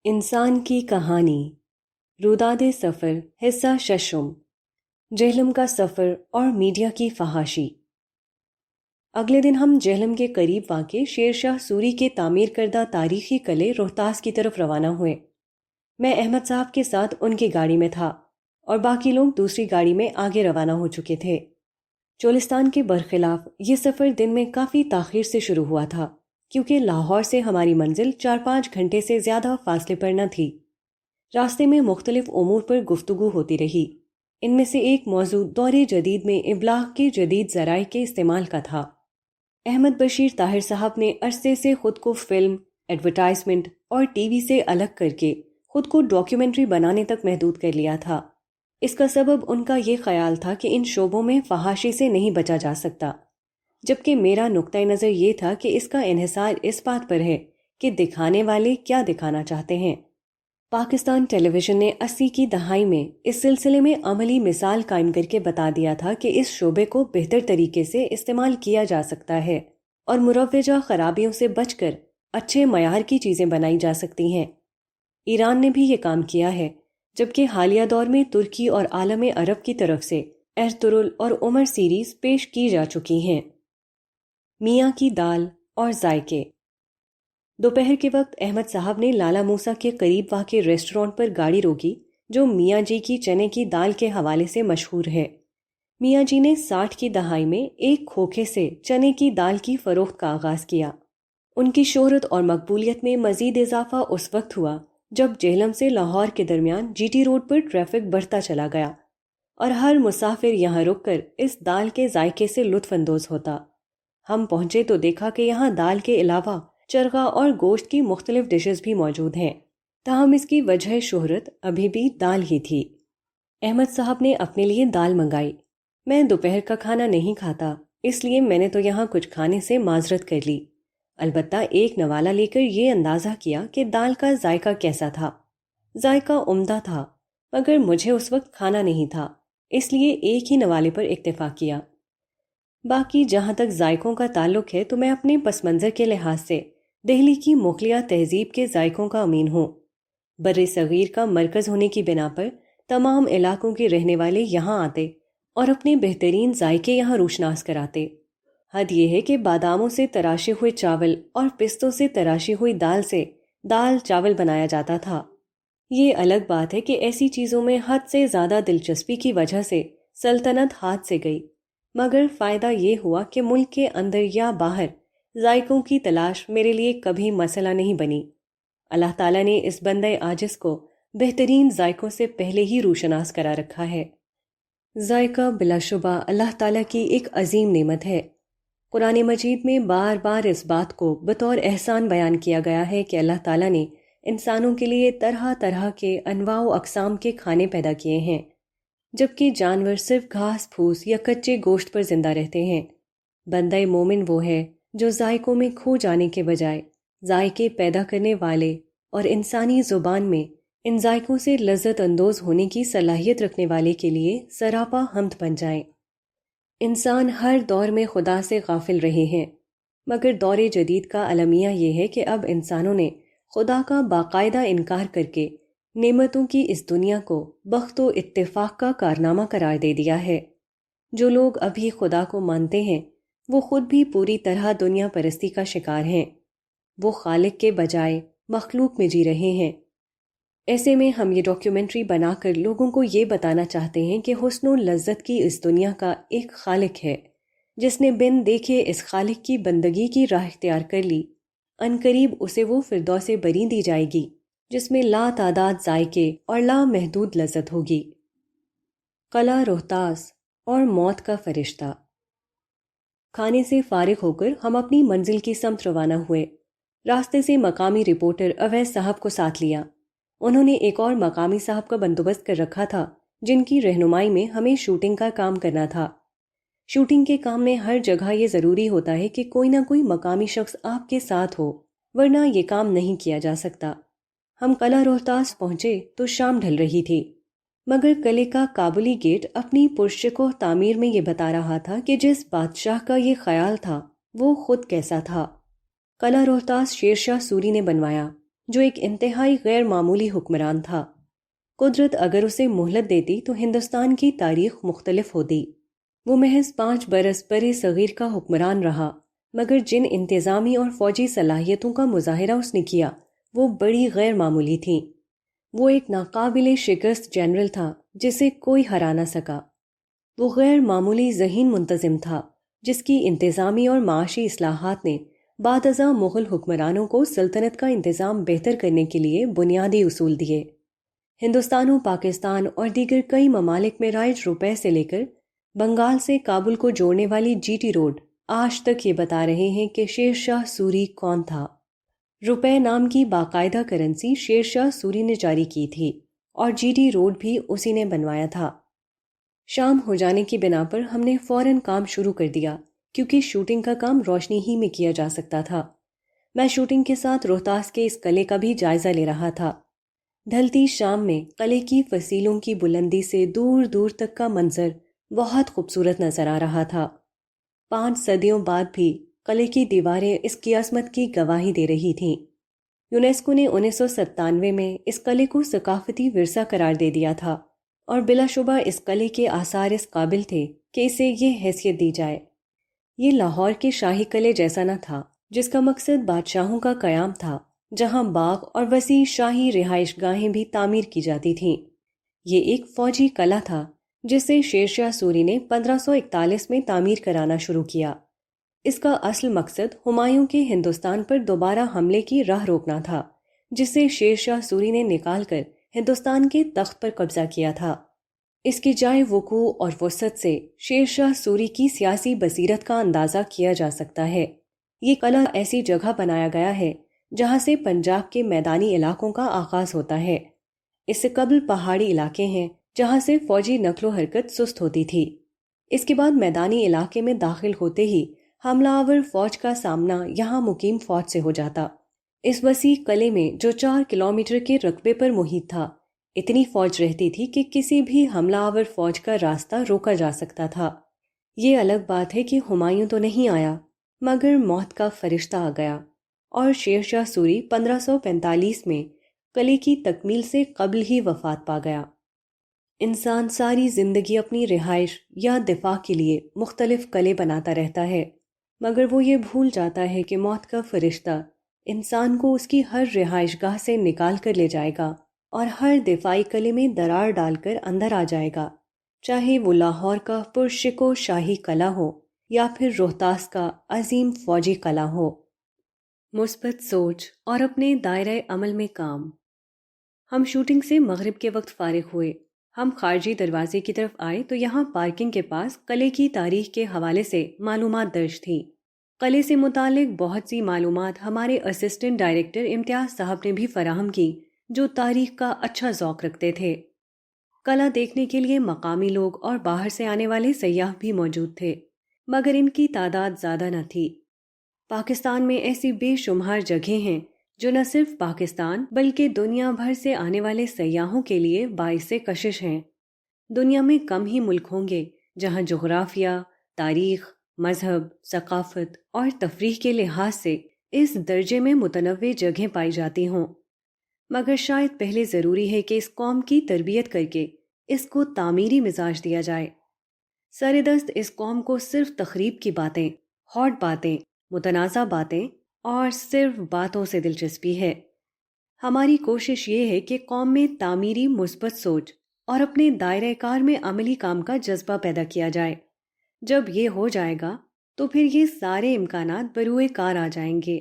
انسان کی کہانی روداد سفر حصہ ششم جہلم کا سفر اور میڈیا کی فحاشی۔ اگلے دن ہم جہلم کے قریب واقع شیر شاہ سوری کے تعمیر کردہ تاریخی قلعے روہتاس کی طرف روانہ ہوئے۔ میں احمد صاحب کے ساتھ ان کی گاڑی میں تھا اور باقی لوگ دوسری گاڑی میں آگے روانہ ہو چکے تھے۔ چولستان کے برخلاف یہ سفر دن میں کافی تاخیر سے شروع ہوا تھا، کیونکہ لاہور سے ہماری منزل 4-5 گھنٹے سے زیادہ فاصلے پر نہ تھی۔ راستے میں مختلف امور پر گفتگو ہوتی رہی۔ ان میں سے ایک موضوع دور جدید میں ابلاغ کے جدید ذرائع کے استعمال کا تھا۔ احمد بشیر طاہر صاحب نے عرصے سے خود کو فلم، ایڈورٹائزمنٹ اور ٹی وی سے الگ کر کے خود کو ڈاکیومنٹری بنانے تک محدود کر لیا تھا۔ اس کا سبب ان کا یہ خیال تھا کہ ان شعبوں میں فحاشی سے نہیں بچا جا سکتا، جبکہ میرا نقطہ نظر یہ تھا کہ اس کا انحصار اس بات پر ہے کہ دکھانے والے کیا دکھانا چاہتے ہیں۔ پاکستان ٹیلی ویژن نے 80 کی دہائی میں اس سلسلے میں عملی مثال قائم کر کے بتا دیا تھا کہ اس شعبے کو بہتر طریقے سے استعمال کیا جا سکتا ہے اور مروجہ خرابیوں سے بچ کر اچھے معیار کی چیزیں بنائی جا سکتی ہیں۔ ایران نے بھی یہ کام کیا ہے، جبکہ حالیہ دور میں ترکی اور عالم عرب کی طرف سے ارطغرل اور عمر سیریز پیش کی جا چکی ہیں۔ میاں کی دال اور ذائقے۔ دوپہر کے وقت احمد صاحب نے لالا موسیٰ کے قریب واقع ریسٹورانٹ پر گاڑی روکی، جو میاں جی کی چنے کی دال کے حوالے سے مشہور ہے۔ میاں جی نے 60 کی دہائی میں ایک کھوکھے سے چنے کی دال کی فروخت کا آغاز کیا۔ ان کی شہرت اور مقبولیت میں مزید اضافہ اس وقت ہوا جب جہلم سے لاہور کے درمیان جی ٹی روڈ پر ٹریفک بڑھتا چلا گیا اور ہر مسافر یہاں رک کر اس دال کے ذائقے سے لطف اندوز ہوتا۔ ہم پہنچے تو دیکھا کہ یہاں دال کے علاوہ چرغا اور گوشت کی مختلف ڈشز بھی موجود ہیں، تاہم اس کی وجہ شہرت ابھی بھی دال ہی تھی۔ احمد صاحب نے اپنے لیے دال منگائی۔ میں دوپہر کا کھانا نہیں کھاتا، اس لیے میں نے تو یہاں کچھ کھانے سے معذرت کر لی، البتہ ایک نوالہ لے کر یہ اندازہ کیا کہ دال کا ذائقہ کیسا تھا۔ ذائقہ عمدہ تھا، مگر مجھے اس وقت کھانا نہیں تھا، اس لیے ایک ہی نوالے پر اکتفا کیا۔ باقی جہاں تک ذائقوں کا تعلق ہے تو میں اپنے پس منظر کے لحاظ سے دہلی کی مغلیہ تہذیب کے ذائقوں کا امین ہوں۔ بر صغیر کا مرکز ہونے کی بنا پر تمام علاقوں کے رہنے والے یہاں آتے اور اپنے بہترین ذائقے یہاں روشناس کراتے۔ حد یہ ہے کہ باداموں سے تراشے ہوئے چاول اور پستوں سے تراشی ہوئی دال سے دال چاول بنایا جاتا تھا۔ یہ الگ بات ہے کہ ایسی چیزوں میں حد سے زیادہ دلچسپی کی وجہ سے سلطنت ہاتھ سے گئی، مگر فائدہ یہ ہوا کہ ملک کے اندر یا باہر ذائقوں کی تلاش میرے لیے کبھی مسئلہ نہیں بنی۔ اللہ تعالیٰ نے اس بندہ عاجز کو بہترین ذائقوں سے پہلے ہی روشناس کرا رکھا ہے۔ ذائقہ بلا شبہ اللہ تعالیٰ کی ایک عظیم نعمت ہے۔ قرآن مجید میں بار بار اس بات کو بطور احسان بیان کیا گیا ہے کہ اللہ تعالیٰ نے انسانوں کے لیے طرح طرح کے انواع و اقسام کے کھانے پیدا کیے ہیں، جبکہ جانور صرف گھاس پھوس یا کچے گوشت پر زندہ رہتے ہیں۔ بندہ مومن وہ ہے جو ذائقوں میں کھو جانے کے بجائے ذائقے پیدا کرنے والے اور انسانی زبان میں ان ذائقوں سے لذت اندوز ہونے کی صلاحیت رکھنے والے کے لیے سراپا حمد بن جائیں۔ انسان ہر دور میں خدا سے غافل رہے ہیں، مگر دور جدید کا المیہ یہ ہے کہ اب انسانوں نے خدا کا باقاعدہ انکار کر کے نعمتوں کی اس دنیا کو بخت و اتفاق کا کارنامہ قرار دے دیا ہے۔ جو لوگ ابھی خدا کو مانتے ہیں وہ خود بھی پوری طرح دنیا پرستی کا شکار ہیں۔ وہ خالق کے بجائے مخلوق میں جی رہے ہیں۔ ایسے میں ہم یہ ڈاکیومنٹری بنا کر لوگوں کو یہ بتانا چاہتے ہیں کہ حسن و لذت کی اس دنیا کا ایک خالق ہے، جس نے بن دیکھے اس خالق کی بندگی کی راہ اختیار کر لی۔ عنقریب اسے وہ فردوس بری دی جائے گی جس میں لا تعداد ذائقے اور لا محدود لذت ہوگی۔ قلعہ روہتاس اور موت کا فرشتہ۔ کھانے سے فارغ ہو کر ہم اپنی منزل کی سمت روانہ ہوئے۔ راستے سے مقامی رپورٹر اویس صاحب کو ساتھ لیا۔ انہوں نے ایک اور مقامی صاحب کا بندوبست کر رکھا تھا جن کی رہنمائی میں ہمیں شوٹنگ کا کام کرنا تھا۔ شوٹنگ کے کام میں ہر جگہ یہ ضروری ہوتا ہے کہ کوئی نہ کوئی مقامی شخص آپ کے ساتھ ہو، ورنہ یہ کام نہیں کیا جا سکتا۔ ہم قلعہ روہتاس پہنچے تو شام ڈھل رہی تھی، مگر قلعے کا کابلی گیٹ اپنی پرشکوہ تعمیر میں یہ بتا رہا تھا کہ جس بادشاہ کا یہ خیال تھا وہ خود کیسا تھا۔ قلعہ روہتاس شیر شاہ سوری نے بنوایا، جو ایک انتہائی غیر معمولی حکمران تھا۔ قدرت اگر اسے مہلت دیتی تو ہندوستان کی تاریخ مختلف ہوتی۔ وہ محض 5 برس برِ صغیر کا حکمران رہا، مگر جن انتظامی اور فوجی صلاحیتوں کا مظاہرہ اس نے کیا وہ بڑی غیر معمولی تھیں۔ وہ ایک ناقابل شکست جنرل تھا جسے کوئی ہرا نہ سکا۔ وہ غیر معمولی ذہین منتظم تھا جس کی انتظامی اور معاشی اصلاحات نے بعد ازاں مغل حکمرانوں کو سلطنت کا انتظام بہتر کرنے کے لیے بنیادی اصول دیے۔ ہندوستان و پاکستان اور دیگر کئی ممالک میں رائج روپے سے لے کر بنگال سے کابل کو جوڑنے والی جی ٹی روڈ آج تک یہ بتا رہے ہیں کہ شیر شاہ سوری کون تھا۔ روپے نام کی باقاعدہ کرنسی شیر شاہ سوری نے جاری کی تھی اور جی ٹی روڈ بھی اسی نے بنوایا تھا۔ شام ہو جانے کی بنا پر ہم نے فوراً کام شروع کر دیا کیونکہ شوٹنگ کا کام روشنی ہی میں کیا جا سکتا تھا۔ میں شوٹنگ کے ساتھ روہتاس کے اس قلعے کا بھی جائزہ لے رہا تھا۔ ڈھلتی شام میں قلعے کی فصیلوں کی بلندی سے دور دور تک کا منظر بہت خوبصورت نظر آ رہا تھا۔ 5 صدیوں بعد بھی قلعے کی دیواریں اس کی عظمت کی گواہی دے رہی تھیں۔ یونیسکو نے 1997 میں اس قلعے کو ثقافتی ورثہ قرار دے دیا تھا اور بلا شبہ اس قلعے کے آثار اس قابل تھے کہ اسے یہ حیثیت دی جائے۔ یہ لاہور کے شاہی قلعے جیسا نہ تھا جس کا مقصد بادشاہوں کا قیام تھا، جہاں باغ اور وسیع شاہی رہائش گاہیں بھی تعمیر کی جاتی تھیں۔ یہ ایک فوجی قلعہ تھا جسے شیر شاہ سوری نے 1541 میں تعمیر کرانا شروع کیا۔ اس کا اصل مقصد ہمایوں کے ہندوستان پر دوبارہ حملے کی راہ روکنا تھا، جسے شیر شاہ سوری نے نکال کر ہندوستان کے تخت پر قبضہ کیا تھا۔ اس کی جائے وقوع اور وسعت سے شیر شاہ سوری کی سیاسی بصیرت کا اندازہ کیا جا سکتا ہے۔ یہ قلعہ ایسی جگہ بنایا گیا ہے جہاں سے پنجاب کے میدانی علاقوں کا آغاز ہوتا ہے۔ اس سے قبل پہاڑی علاقے ہیں جہاں سے فوجی نقل و حرکت سست ہوتی تھی۔ اس کے بعد میدانی علاقے میں داخل ہوتے ہی حملہ آور فوج کا سامنا یہاں مقیم فوج سے ہو جاتا۔ اس وسیع قلعے میں جو 4 کلومیٹر کے رقبے پر محیط تھا، اتنی فوج رہتی تھی کہ کسی بھی حملہ آور فوج کا راستہ روکا جا سکتا تھا۔ یہ الگ بات ہے کہ ہمایوں تو نہیں آیا، مگر موت کا فرشتہ آ گیا اور شیر شاہ سوری 1545 میں قلعے کی تکمیل سے قبل ہی وفات پا گیا۔ انسان ساری زندگی اپنی رہائش یا دفاع کے لیے مختلف قلعے بناتا رہتا ہے، مگر وہ یہ بھول جاتا ہے کہ موت کا فرشتہ انسان کو اس کی ہر رہائش گاہ سے نکال کر لے جائے گا اور ہر دفاعی قلعے میں درار ڈال کر اندر آ جائے گا، چاہے وہ لاہور کا پرشکو شاہی قلعہ ہو یا پھر روہتاس کا عظیم فوجی قلعہ ہو۔ مثبت سوچ اور اپنے دائرۂ عمل میں کام۔ ہم شوٹنگ سے مغرب کے وقت فارغ ہوئے۔ ہم خارجی دروازے کی طرف آئے تو یہاں پارکنگ کے پاس قلعے کی تاریخ کے حوالے سے معلومات درج تھیں۔ قلعے سے متعلق بہت سی معلومات ہمارے اسسٹنٹ ڈائریکٹر امتیاز صاحب نے بھی فراہم کی، جو تاریخ کا اچھا ذوق رکھتے تھے۔ قلعہ دیکھنے کے لیے مقامی لوگ اور باہر سے آنے والے سیاح بھی موجود تھے، مگر ان کی تعداد زیادہ نہ تھی۔ پاکستان میں ایسی بے شمار جگہیں ہیں جو نہ صرف پاکستان بلکہ دنیا بھر سے آنے والے سیاحوں کے لیے باعث کشش ہیں۔ دنیا میں کم ہی ملک ہوں گے جہاں جغرافیہ، تاریخ، مذہب، ثقافت اور تفریح کے لحاظ سے اس درجے میں متنوع جگہیں پائی جاتی ہوں، مگر شاید پہلے ضروری ہے کہ اس قوم کی تربیت کر کے اس کو تعمیری مزاج دیا جائے۔ سر دست اس قوم کو صرف تخریب کی باتیں، ہاٹ باتیں، متنازع باتیں اور صرف باتوں سے دلچسپی ہے۔ ہماری کوشش یہ ہے کہ قوم میں تعمیری مثبت سوچ اور اپنے دائرۂ کار میں عملی کام کا جذبہ پیدا کیا جائے۔ جب یہ ہو جائے گا تو پھر یہ سارے امکانات بروئے کار آ جائیں گے۔